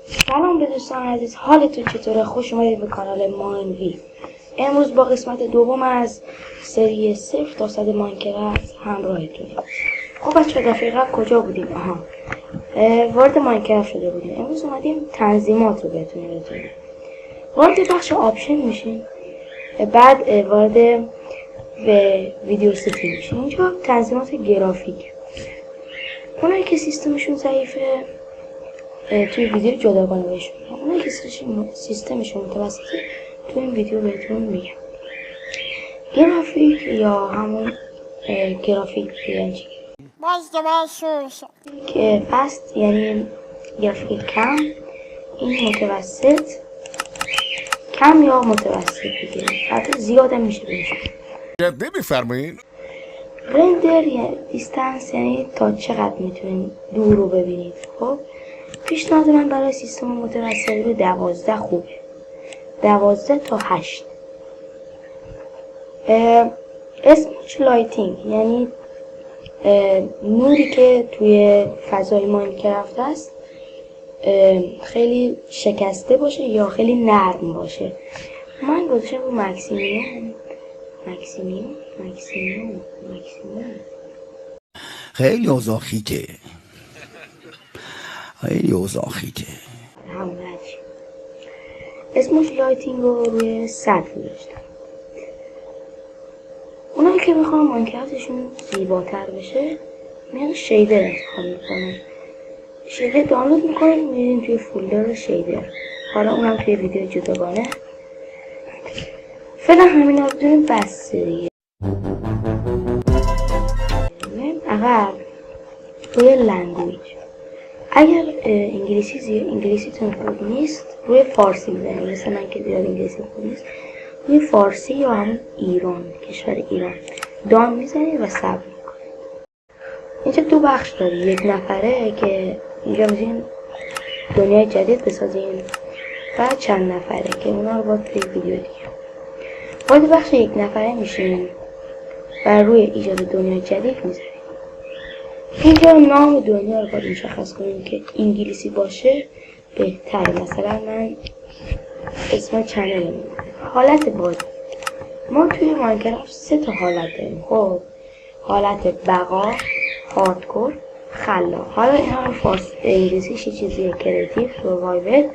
سلام به دوستان عزیز، حالتون چطوره؟ خوش اومدید به کانال ماینوی. امروز با قسمت دوم از سری 0 تا 100 ماینکرافت همراهتونیم. خب بچه دفعه قبل کجا بودیم؟ وارد ماینکرافت شده بودیم. امروز اومدیم تنظیمات رو بهتون بگیم. وارد بخش آپشن میشین، بعد وارد ویدیو ستینگ میشین. اینجا تنظیمات گرافیک، اونایی که سیستمشون ضعیفه توی ویدیو جداگانه بهشون میگم، اونایی که سیستمشون متوسطه توی این ویدیو بهتون میگم. گرافیک یا همون گرافیک یعنی چی؟ که فست یعنی گرافیک کم، این متوسط، کم یا متوسط دیگه، حتی زیاد هم میشه بهشون. جدی میفرمایین؟ رندر یعنی دیستنس، یعنی تا چقدر میتونید دور رو ببینید. خب پیشنهاد من برای سیستم متوسط به 12 خوبه، 12 تا 8. اسمش لایتینگ یعنی نوری که توی فضای ماینکرافت هست خیلی شکسته باشه یا خیلی نرم باشه. من گذاشتم رو مکسیمیوم. خیلی اوضاع خیته، همون هرچی اسمش لایتینگ رو روی 100 گذاشتم. اونایی که میخوان ماینکرافتشون زیباتر بشه میان شیدر انتخاب میکنن. شیدر دانلود میکنین، میرین توی فولدر شیدر. حالا اونم توی ویدیو جداگانه. فعلا همین رو بدونیم بس دیگه. عقب روی لنگویج، اگر انگلیسیتون خوب نیست روی فارسی میزنید، مثل من که زیاد انگلیسی خوب نیست، روی فارسی یا همون ایران، کشور ایران دان میزنید و صبر میکنید. اینجا دو بخش داری، یک نفره که اینجا میتونید دنیای جدید بسازین و چند نفره که اونا رو باید توی ویدیو دیگه. وارد بخش یک نفره میشین و روی ایجاد دنیای جدید میزنید. اینجا نام دنیا رو باید مشخص کنیم که انگلیسی باشه بهتره. مثلا من اسم چنل میدم حالت بازی. ما توی ماینکرافت 3 تا حالت داریم. خب حالت بقا، هاردکور، خلاق. حالا این هم انگلیسیش چیزیه کریتیو، سروایول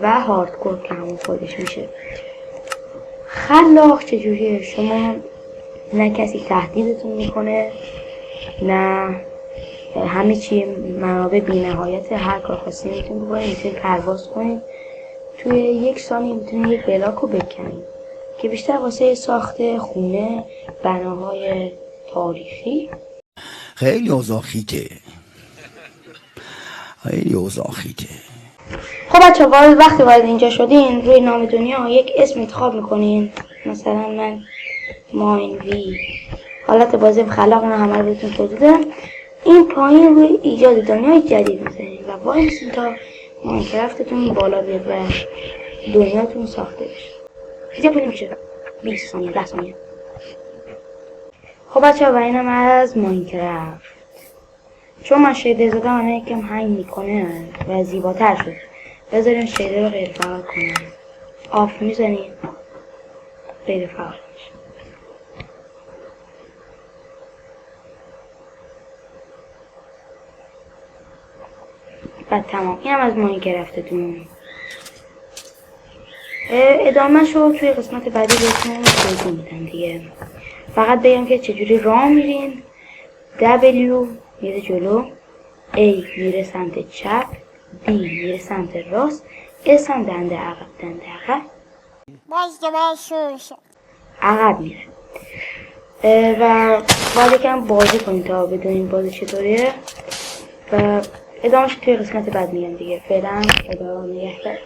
و هاردکور که همون خودش میشه. خلاق چجوریه؟ شما نه کسی تهدیدتون میکنه، نه همه چی منابع بی نهایت، هر کار خواستین میتونید بکنید. میتونید پرواز کنید، توی 1 ثانیه میتونید یک بلاک رو بکنید که بیشتر واسه ساخت خونه، بناهای تاریخی. خیلی اوضاع خیته. خب بچه وقتی وارد اینجا شدین روی نام دنیا یک اسم انتخاب میکنین. مثلا من ماینوی. حالت بازی خلاق رو همه رو بهتون توضیح دادم. این پایین روی ایجاد دنیای جدید میزنید و وایسین تا ماینکرافتتون بالا بیاد و دنیاتون ساخته بشه. زیاد طول نمیکشه، 20 ثانیه 10 ثانیه. خب بچه و اینم از ماینکرافت. چون من شیدر زدم همه یکم هنگ میکنه و زیباتر شد، بذاریم شیدر رو غیر فعال کنیم. آف میزنیم غیر فعال میشه. بعد تمام. اینم از ماینکرافتتون. ادامه شو توی قسمت بعدی بهتون توضیح میدم دیگه. فقط بگم که چجوری راه میرین. W میره جلو، A میره سمت چپ، B میره سمت راست، S هم دنده عقب عقب میره. و باید یکم بازی کنید تا بدونین بازی چطوریه و ادامهش توی قسمت بعد میگم دیگه. فعلا خدا نگهدار.